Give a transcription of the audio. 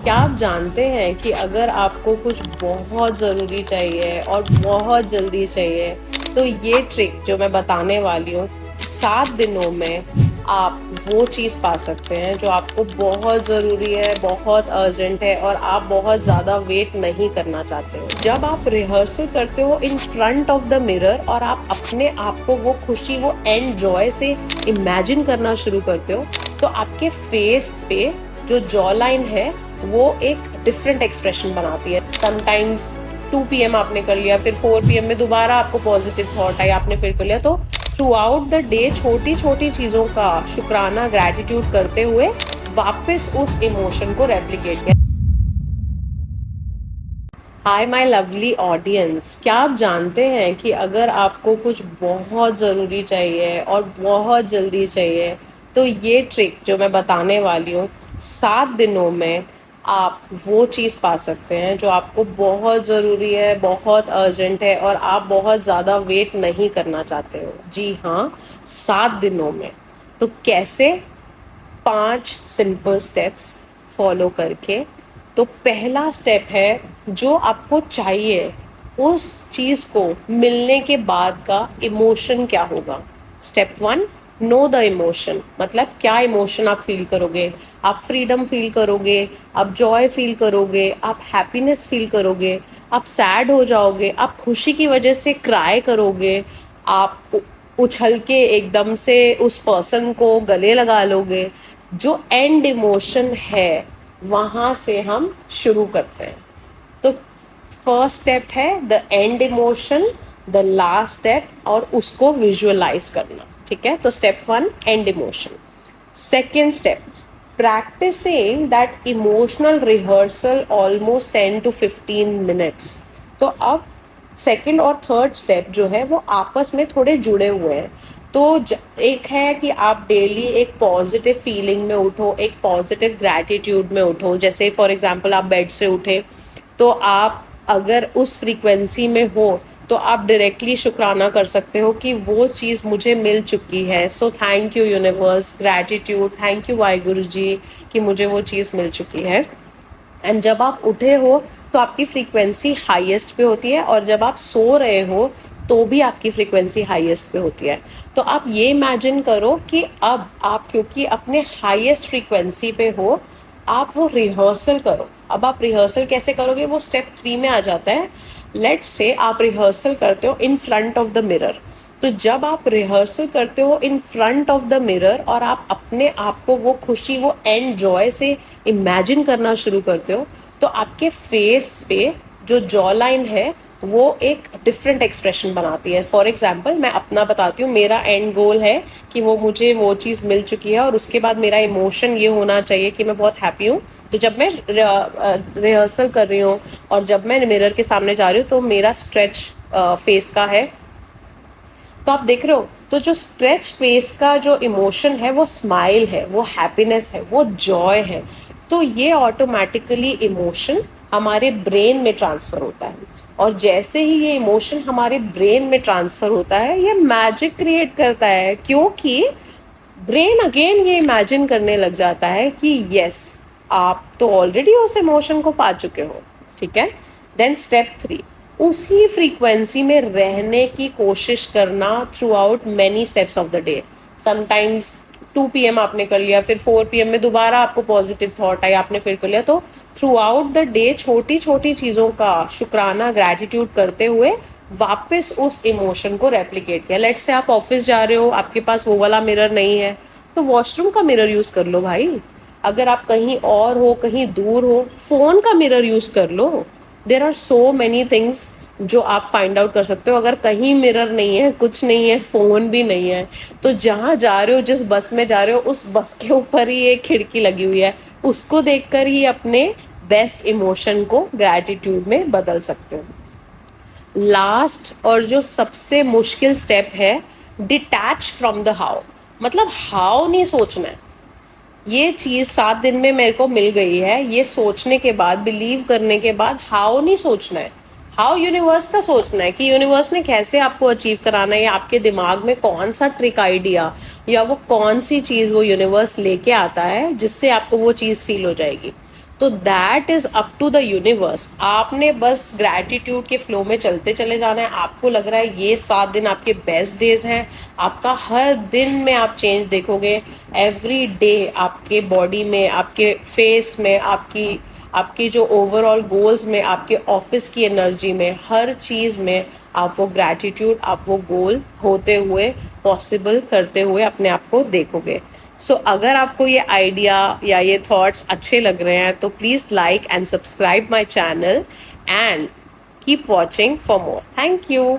क्या आप जानते हैं कि अगर आपको कुछ बहुत ज़रूरी चाहिए और बहुत जल्दी चाहिए, तो ये ट्रिक जो मैं बताने वाली हूँ, 7 दिनों में आप वो चीज़ पा सकते हैं जो आपको बहुत ज़रूरी है, बहुत अर्जेंट है और आप बहुत ज़्यादा वेट नहीं करना चाहते हो। जब आप रिहर्सल करते हो in front of the mirror और आप अपने आप को वो खुशी, वो एंड जॉय से इमेजिन करना शुरू करते हो, तो आपके फेस पे जो जॉ लाइन है वो एक डिफरेंट एक्सप्रेशन बनाती है। समटाइम्स 2 PM आपने कर लिया, फिर 4 PM में दोबारा आपको पॉजिटिव थॉट आई, आपने फिर कर लिया। तो थ्रू आउट द डे छोटी छोटी चीज़ों का शुक्राना, ग्रैटिट्यूड करते हुए वापस उस इमोशन को रेप्लिकेट किया। हाय माय लवली ऑडियंस, क्या आप जानते हैं कि अगर आपको कुछ बहुत ज़रूरी चाहिए और बहुत जल्दी चाहिए, तो ये ट्रिक जो मैं बताने वाली हूँ, 7 दिनों में आप वो चीज़ पा सकते हैं जो आपको बहुत ज़रूरी है, बहुत अर्जेंट है और आप बहुत ज़्यादा वेट नहीं करना चाहते हो। जी हाँ, 7 दिनों में। तो कैसे? 5 सिंपल स्टेप्स फॉलो करके। तो पहला स्टेप है, जो आपको चाहिए उस चीज़ को मिलने के बाद का इमोशन क्या होगा। Step 1, know the emotion. मतलब क्या इमोशन आप फील करोगे? आप फ्रीडम फील करोगे, आप जॉय फील करोगे, आप हैप्पीनेस फील करोगे, आप सैड हो जाओगे, आप खुशी की वजह से क्राई करोगे, आप उछल के एकदम से उस पर्सन को गले लगा लोगे। जो एंड इमोशन है वहाँ से हम शुरू करते हैं। तो फर्स्ट स्टेप है the end emotion, the last step, और उसको विजुअलाइज करना। ठीक है, तो step 1 and emotion. Second step, practicing that emotional rehearsal almost 10 to 15 minutes। तो अब सेकंड और थर्ड स्टेप जो है वो आपस में थोड़े जुड़े हुए हैं। तो एक है कि आप डेली एक पॉजिटिव फीलिंग में उठो, एक पॉजिटिव ग्रैटिट्यूड में उठो। जैसे फॉर एग्जांपल आप बेड से उठे, तो आप अगर उस फ्रीक्वेंसी में हो तो आप डायरेक्टली शुक्राना कर सकते हो कि वो चीज़ मुझे मिल चुकी है। So thank you universe, gratitude, thank you Waheguru ji कि मुझे वो चीज़ मिल चुकी है। एंड जब आप उठे हो तो आपकी फ्रीक्वेंसी हाईएस्ट पे होती है, और जब आप सो रहे हो तो भी आपकी फ्रीक्वेंसी हाईएस्ट पे होती है। तो आप ये इमेजिन करो कि अब आप क्योंकि अपने हाईएस्ट फ्रीक्वेंसी पे हो, आप वो रिहर्सल करो। अब आप रिहर्सल कैसे करोगे, वो स्टेप 3 में आ जाता है। लेट्स से आप रिहर्सल करते हो in front of the mirror. तो जब आप रिहर्सल करते हो in front of the mirror और आप अपने आप को वो खुशी, वो एंड जॉय से इमेजिन करना शुरू करते हो, तो आपके फेस पे जो जॉ लाइन है वो एक डिफरेंट एक्सप्रेशन बनाती है। फॉर एग्जाम्पल मैं अपना बताती हूँ, मेरा एंड गोल है कि वो मुझे वो चीज़ मिल चुकी है और उसके बाद मेरा इमोशन ये होना चाहिए कि मैं बहुत हैप्पी हूँ। तो जब मैं रिहर्सल कर रही हूँ और जब मैं मिरर के सामने जा रही हूँ तो मेरा स्ट्रेच फेस का है। तो आप देख रहे हो, तो जो स्ट्रेच फेस का जो इमोशन है वो स्माइल है, वो हैप्पीनेस है, वो जॉय है। तो ये ऑटोमेटिकली इमोशन हमारे ब्रेन में ट्रांसफ़र होता है, और जैसे ही ये इमोशन हमारे ब्रेन में ट्रांसफ़र होता है ये मैजिक क्रिएट करता है, क्योंकि ब्रेन अगेन ये इमेजिन करने लग जाता है कि यस, आप तो ऑलरेडी उस इमोशन को पा चुके हो। ठीक है, देन स्टेप 3, उसी फ्रीक्वेंसी में रहने की कोशिश करना through out many steps of the day. Sometimes 2 PM आपने कर लिया, फिर 4 PM में दोबारा आपको पॉजिटिव थॉट आई, आपने फिर कर लिया। तो थ्रू आउट द डे छोटी छोटी चीज़ों का शुक्राना, ग्रैटिट्यूड करते हुए वापस उस इमोशन को रेप्लिकेट किया। लेट्स से आप ऑफिस जा रहे हो, आपके पास वो वाला मिरर नहीं है, तो वॉशरूम का मिरर यूज़ कर लो भाई। अगर आप कहीं और हो, कहीं दूर हो, फ़ोन का मिरर यूज़ कर लो। There are so many things जो आप फाइंड आउट कर सकते हो। अगर कहीं मिरर नहीं है, कुछ नहीं है, फ़ोन भी नहीं है, तो जहाँ जा रहे हो, जिस बस में जा रहे हो, उस बस के ऊपर ही एक खिड़की लगी हुई है, उसको देखकर ही अपने बेस्ट इमोशन को ग्रैटिट्यूड में बदल सकते हो। लास्ट और जो सबसे मुश्किल स्टेप है, डिटैच फ्रॉम द हाउ। मतलब हाउ नहीं सोचना है। ये चीज़ 7 दिन में मेरे को मिल गई है, ये सोचने के बाद, बिलीव करने के बाद हाउ नहीं सोचना है। हाउ यूनिवर्स का सोचना है कि यूनिवर्स ने कैसे आपको अचीव कराना है, या आपके दिमाग में कौन सा ट्रिक आइडिया या वो कौन सी चीज़ वो यूनिवर्स लेके आता है जिससे आपको वो चीज़ फील हो जाएगी। तो that is up to the universe. आपने बस ग्रैटिट्यूड के फ्लो में चलते चले जाना है। आपको लग रहा है ये 7 दिन आपके बेस्ट डेज हैं, आपका हर दिन में आप चेंज देखोगे। एवरी डे आपके बॉडी में, आपके फेस में, आपकी जो ओवरऑल गोल्स में, आपके ऑफिस की एनर्जी में, हर चीज़ में आप वो ग्रैटिट्यूड, आप वो गोल होते हुए, पॉसिबल करते हुए अपने आप को देखोगे। सो अगर आपको ये आइडिया या ये थॉट्स अच्छे लग रहे हैं तो please like and subscribe my channel and keep watching for more. Thank you.